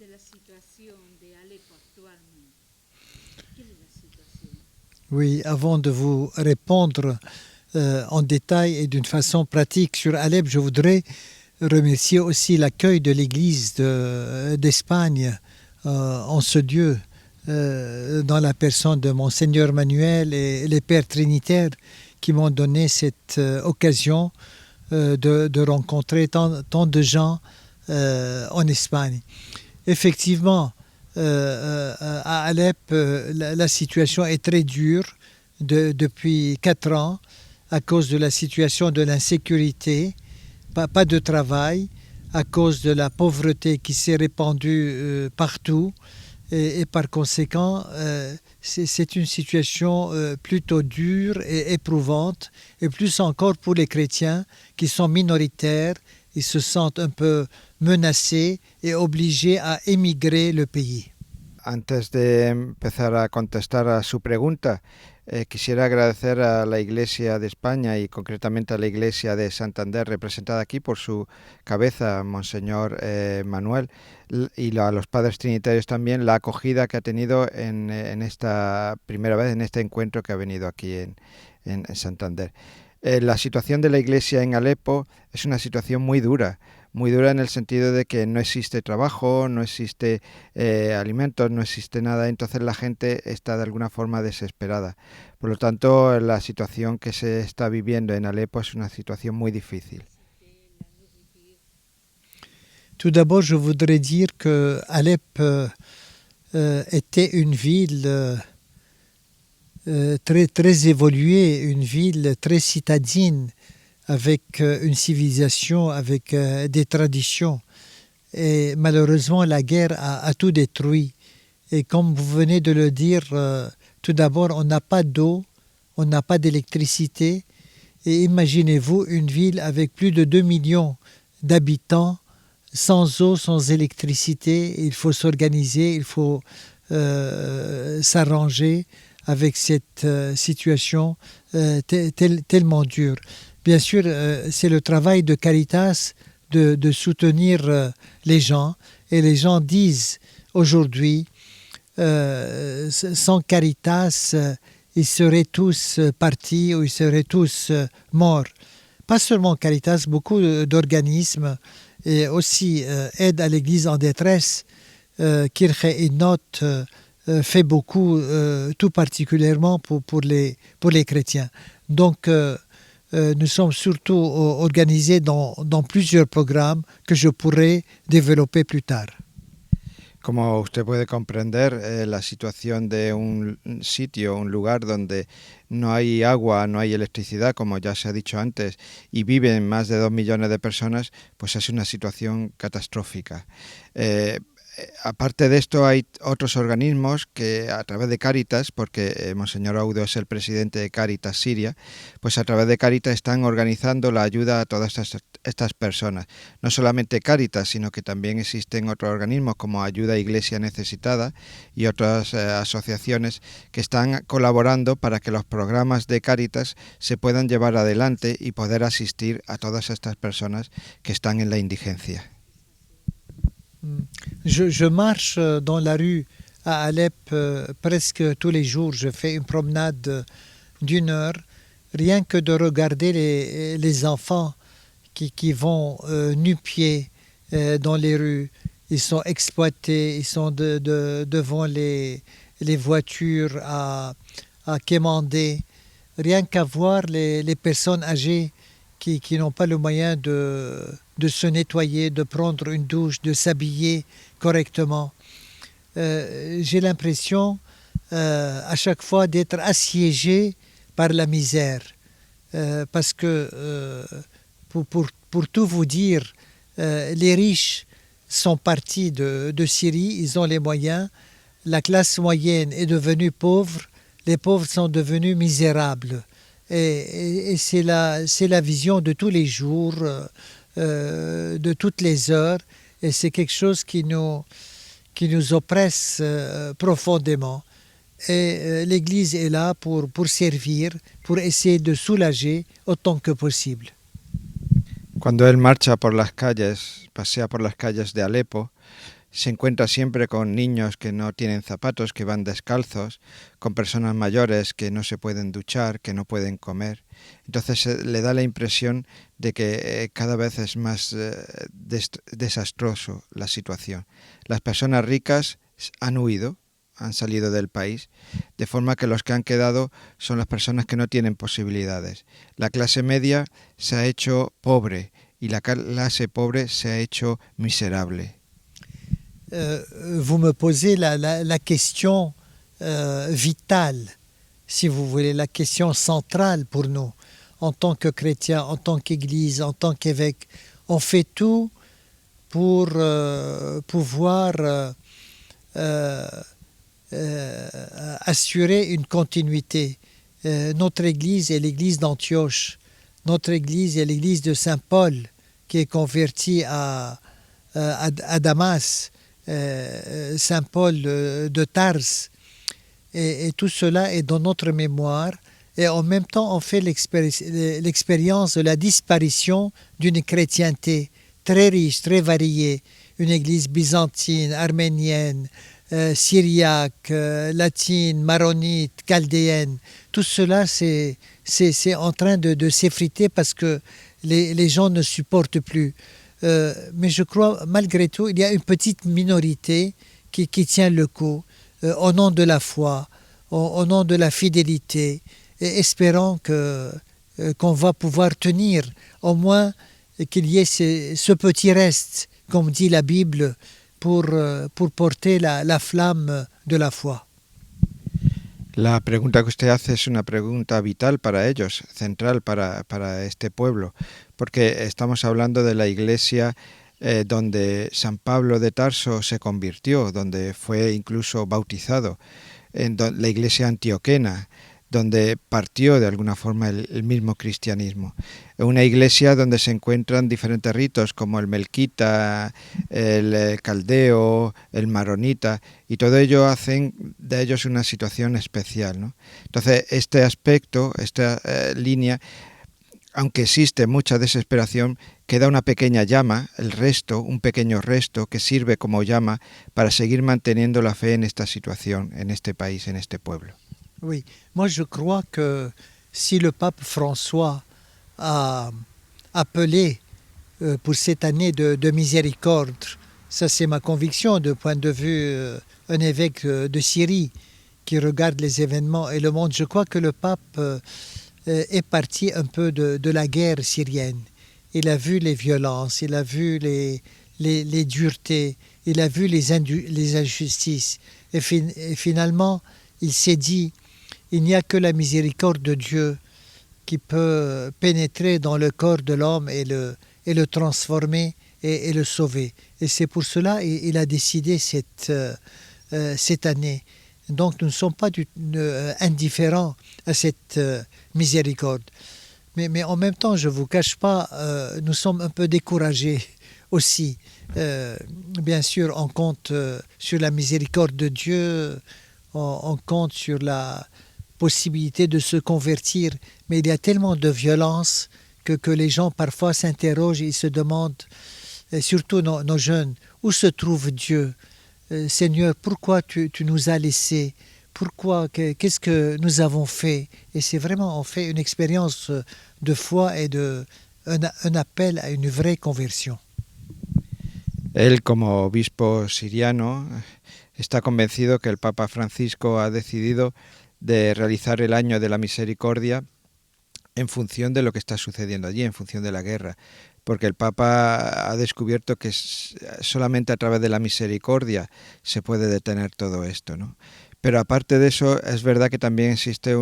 de la situation d'Alep actuellement. Quelle est la situation? Oui, avant de vous répondre en détail et d'une façon pratique sur Alep, je voudrais remercier aussi l'accueil de l'Église d'Espagne en ce lieu, dans la personne de Monseigneur Manuel et les Pères Trinitaires qui m'ont donné cette occasion de rencontrer tant de gens en Espagne. Effectivement, à Alep, la situation est très dure depuis 4 ans à cause de la situation de l'insécurité, pas de travail, à cause de la pauvreté qui s'est répandue partout. Et par conséquent, c'est une situation plutôt dure et éprouvante, et plus encore pour les chrétiens qui sont minoritaires, ils se sentent un peu menacés et obligés à émigrer le pays. Antes de empezar a contestar a su pregunta, quisiera agradecer a la Iglesia de España y concretamente a la Iglesia de Santander, representada aquí por su cabeza, Monseñor Manuel, y a los Padres Trinitarios también, la acogida que ha tenido en esta primera vez, en este encuentro que ha venido aquí en Santander. La situación de la Iglesia en Alepo es una situación muy dura en el sentido de que no existe trabajo, no existe alimentos, no existe nada, entonces la gente está de alguna forma desesperada. Por lo tanto, la situación que se está viviendo en Alepo es una situación muy difícil. Tout d'abord, je voudrais dire que Alep était une ville très évoluée, une ville très citadine, avec une civilisation, avec des traditions. Et malheureusement, la guerre a tout détruit. Et comme vous venez de le dire, tout d'abord, on n'a pas d'eau, on n'a pas d'électricité. Et imaginez-vous une ville avec plus de 2 millions d'habitants, sans eau, sans électricité. Il faut s'organiser, il faut s'arranger avec cette situation tellement dure. Bien sûr, c'est le travail de Caritas de soutenir les gens. Et les gens disent aujourd'hui, sans Caritas, ils seraient tous partis ou ils seraient tous morts. Pas seulement Caritas, beaucoup d'organismes et aussi Aide à l'Église en détresse, Kirche Inot fait beaucoup, tout particulièrement pour les chrétiens. Donc, nous sommes surtout organisés dans plusieurs programmes que je pourrais développer plus tard. Como usted puede comprender, la situación de un sitio, un lugar donde no hay agua, no hay electricidad, como ya se ha dicho antes, y viven más de 2 millones de personas, pues es una situación catastrófica. Aparte de esto, hay otros organismos que a través de Cáritas, porque Monseñor Audo es el presidente de Cáritas Siria, pues a través de Cáritas están organizando la ayuda a todas estas personas. No solamente Cáritas, sino que también existen otros organismos como Ayuda a Iglesia Necesitada y otras asociaciones que están colaborando para que los programas de Cáritas se puedan llevar adelante y poder asistir a todas estas personas que están en la indigencia. Je marche dans la rue à Alep presque tous les jours. Je fais une promenade d'1 heure, rien que de regarder les enfants qui vont nu-pieds dans les rues. Ils sont exploités, ils sont devant les voitures à quémander. Rien qu'à voir les personnes âgées qui n'ont pas le moyen de se nettoyer, de prendre une douche, de s'habiller correctement. J'ai l'impression à chaque fois d'être assiégé par la misère. Parce que, pour tout vous dire, les riches sont partis de Syrie, ils ont les moyens. La classe moyenne est devenue pauvre, les pauvres sont devenus misérables. Et c'est la vision de tous les jours, de toutes les heures, et c'est quelque chose qui nous oppresse profondément. Et l'Église est là pour servir, pour essayer de soulager autant que possible. Cuando él marcha por las calles, pasea por las calles de Alepo, se encuentra siempre con niños que no tienen zapatos, que van descalzos, con personas mayores que no se pueden duchar, que no pueden comer. Entonces le da la impresión de que cada vez es más desastroso la situación. Las personas ricas han huido, han salido del país, de forma que los que han quedado son las personas que no tienen posibilidades. La clase media se ha hecho pobre y la clase pobre se ha hecho miserable. Vous me posez la question vitale, si vous voulez, la question centrale pour nous, en tant que chrétiens, en tant qu'Église, en tant qu'évêque. On fait tout pour pouvoir assurer une continuité. Notre Église est l'Église d'Antioche. Notre Église est l'Église de Saint-Paul, qui est convertie à Damas. Saint-Paul de Tars, et tout cela est dans notre mémoire, et en même temps on fait l'expérience de la disparition d'une chrétienté très riche, très variée, une église byzantine, arménienne, syriaque, latine, maronite, chaldéenne. Tout cela c'est en train de s'effriter parce que les gens ne supportent plus. Mais je crois, malgré tout, il y a une petite minorité qui tient le coup, au nom de la foi, au nom de la fidélité, et espérant qu'on va pouvoir tenir, au moins qu'il y ait ce petit reste, comme dit la Bible, pour porter la flamme de la foi. La pregunta que usted hace es una pregunta vital para ellos, central para este pueblo, porque estamos hablando de la iglesia donde San Pablo de Tarso se convirtió, donde fue incluso bautizado, la iglesia antioquena, donde partió de alguna forma el mismo cristianismo. Una iglesia donde se encuentran diferentes ritos como el melquita, el caldeo, el maronita, y todo ello hacen de ellos una situación especial, ¿no? Entonces, este aspecto, esta línea, aunque existe mucha desesperación, queda una pequeña llama, el resto, un pequeño resto que sirve como llama para seguir manteniendo la fe en esta situación, en este país, en este pueblo. Oui, moi je crois que si le pape François a appelé pour cette année de miséricorde, ça c'est ma conviction de point de vue un évêque de Syrie qui regarde les événements et le monde, je crois que le pape est parti un peu de la guerre syrienne. Il a vu les violences, il a vu les duretés, il a vu les injustices et finalement il s'est dit il n'y a que la miséricorde de Dieu qui peut pénétrer dans le corps de l'homme et le transformer et le sauver. Et c'est pour cela qu'il a décidé cette année. Donc nous ne sommes pas indifférents à cette miséricorde. Mais en même temps, je ne vous cache pas, nous sommes un peu découragés aussi. Bien sûr, on compte sur la miséricorde de Dieu, on compte sur la possibilité de se convertir, mais il y a tellement de violence que les gens parfois s'interrogent et se demandent, et surtout nos jeunes, où se trouve Dieu? Seigneur, pourquoi tu nous as laissés? Pourquoi? Qu'est-ce que nous avons fait? Et c'est vraiment, on fait une expérience de foi et un appel à une vraie conversion. Él, como obispo siriano, está convencido que el Papa Francisco ha decidido de realizar el año de la misericordia en función de lo que está sucediendo allí, en función de la guerra, porque el Papa ha descubierto que solamente a través de la misericordia se puede detener todo esto, ¿no? Pero aparte de eso, es verdad que también existe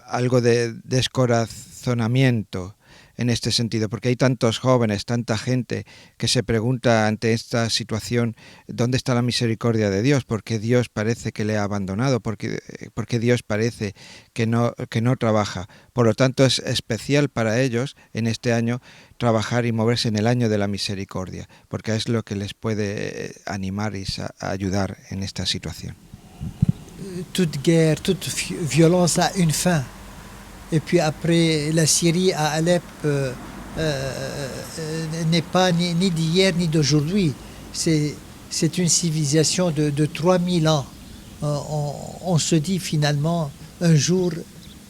algo de descorazonamiento en este sentido, porque hay tantos jóvenes, tanta gente que se pregunta ante esta situación, ¿dónde está la misericordia de Dios? ¿Por qué Dios parece que le ha abandonado? ¿Por qué Dios parece que no trabaja? Por lo tanto, es especial para ellos en este año trabajar y moverse en el año de la misericordia, porque es lo que les puede animar y ayudar en esta situación. Toute guerre, toute violence a une fin. Et puis après, la Syrie à Alep n'est pas ni d'hier ni d'aujourd'hui. C'est c'est une civilisation de 3000 ans. On se dit finalement, un jour,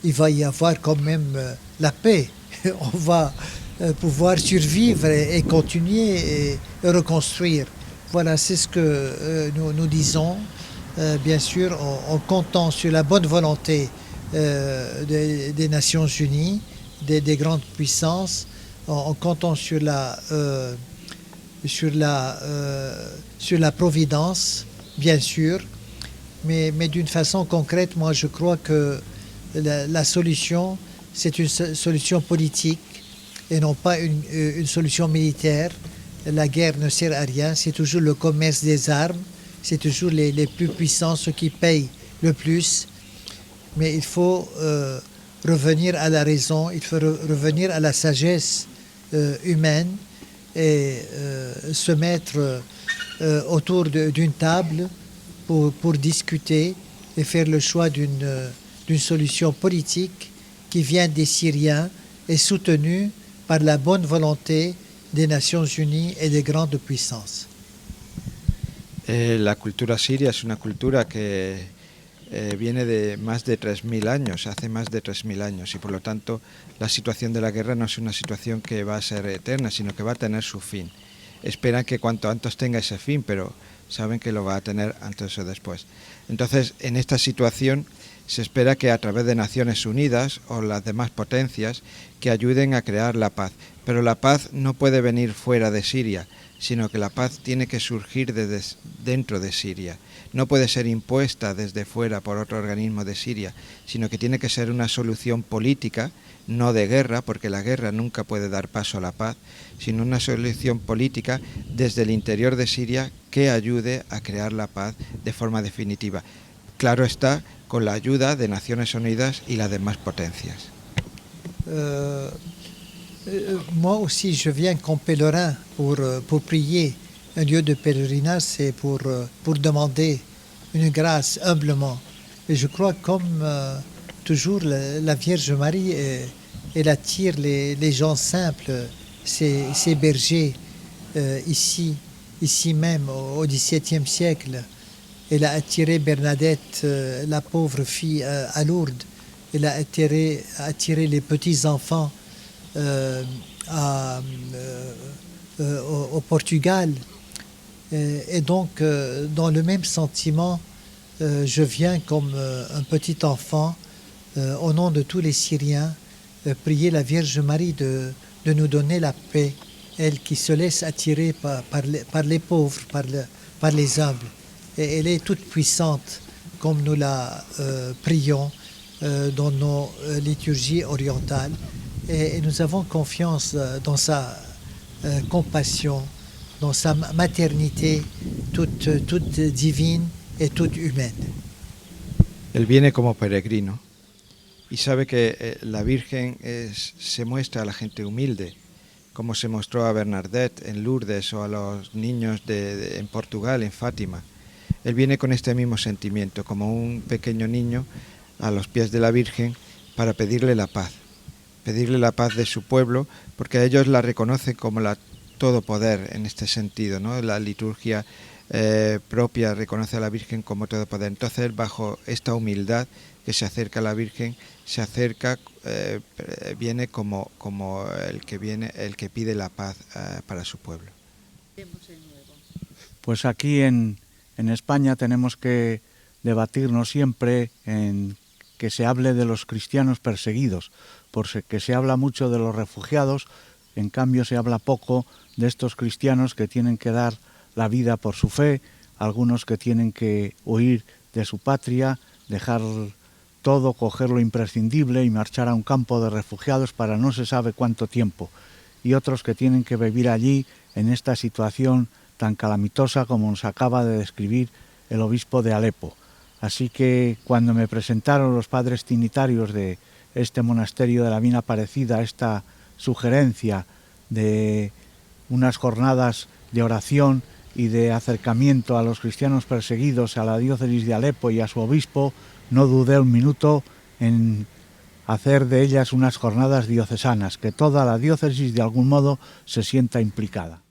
il va y avoir quand même la paix. On va pouvoir survivre et continuer et reconstruire. Voilà, c'est ce que nous disons, bien sûr, en comptant sur la bonne volonté des Nations Unies, des grandes puissances, en comptant sur la providence, bien sûr, mais d'une façon concrète, moi je crois que la solution, c'est une solution politique et non pas une solution militaire. La guerre ne sert à rien, c'est toujours le commerce des armes, c'est toujours les plus puissants, ceux qui payent le plus. Mais il faut revenir à la raison, il faut revenir à la sagesse humaine et se mettre autour d'une table pour discuter et faire le choix d'une solution politique qui vient des Syriens et soutenue par la bonne volonté des Nations Unies et des grandes puissances. La cultura siria es una cultura que viene de más de 3000 años, hace más de 3000 años, y por lo tanto la situación de la guerra no es una situación que va a ser eterna, sino que va a tener su fin. Esperan que cuanto antes tenga ese fin, pero saben que lo va a tener antes o después. Entonces, en esta situación se espera que a través de Naciones Unidas o las demás potencias que ayuden a crear la paz. Pero la paz no puede venir fuera de Siria, sino que la paz tiene que surgir desde dentro de Siria. No puede ser impuesta desde fuera por otro organismo de Siria, sino que tiene que ser una solución política, no de guerra, porque la guerra nunca puede dar paso a la paz, sino una solución política desde el interior de Siria que ayude a crear la paz de forma definitiva. Claro está, con la ayuda de Naciones Unidas y las demás potencias. Moi aussi, je viens comme pèlerin pour prier. Un lieu de pèlerinage, c'est pour demander une grâce humblement. Et je crois comme toujours la Vierge Marie, elle attire les gens simples, ces bergers ici même au XVIIe siècle. Elle a attiré Bernadette, la pauvre fille à Lourdes. Elle a attiré les petits-enfants au Portugal. Et donc, dans le même sentiment, je viens comme un petit enfant, au nom de tous les Syriens, prier la Vierge Marie de nous donner la paix, elle qui se laisse attirer par les pauvres, par les humbles. Et elle est toute puissante, comme nous la prions dans nos liturgies orientales. Et nous avons confiance dans sa compassion, dans sa maternité toute divine et toute humaine. Él viene como peregrino y sabe que la Virgen se muestra a la gente humilde, como se mostró a Bernadette en Lourdes o a los niños en Portugal, en Fátima. Él viene con este mismo sentimiento, como un pequeño niño a los pies de la Virgen para pedirle la paz de su pueblo, porque a ellos la reconocen como la todopoder en este sentido, ¿no? La liturgia propia reconoce a la Virgen como todopoder. Entonces, bajo esta humildad que se acerca a la Virgen, viene como el que pide la paz para su pueblo. Pues aquí en España tenemos que debatirnos siempre en que se hable de los cristianos perseguidos, porque se habla mucho de los refugiados, en cambio se habla poco de estos cristianos que tienen que dar la vida por su fe, algunos que tienen que huir de su patria, dejar todo, coger lo imprescindible y marchar a un campo de refugiados para no se sabe cuánto tiempo, y otros que tienen que vivir allí en esta situación tan calamitosa como nos acaba de describir el obispo de Alepo. Así que cuando me presentaron los padres trinitarios de este monasterio de la Mina Aparecida esta sugerencia de unas jornadas de oración y de acercamiento a los cristianos perseguidos, a la diócesis de Alepo y a su obispo, no dudé un minuto en hacer de ellas unas jornadas diocesanas, que toda la diócesis de algún modo se sienta implicada.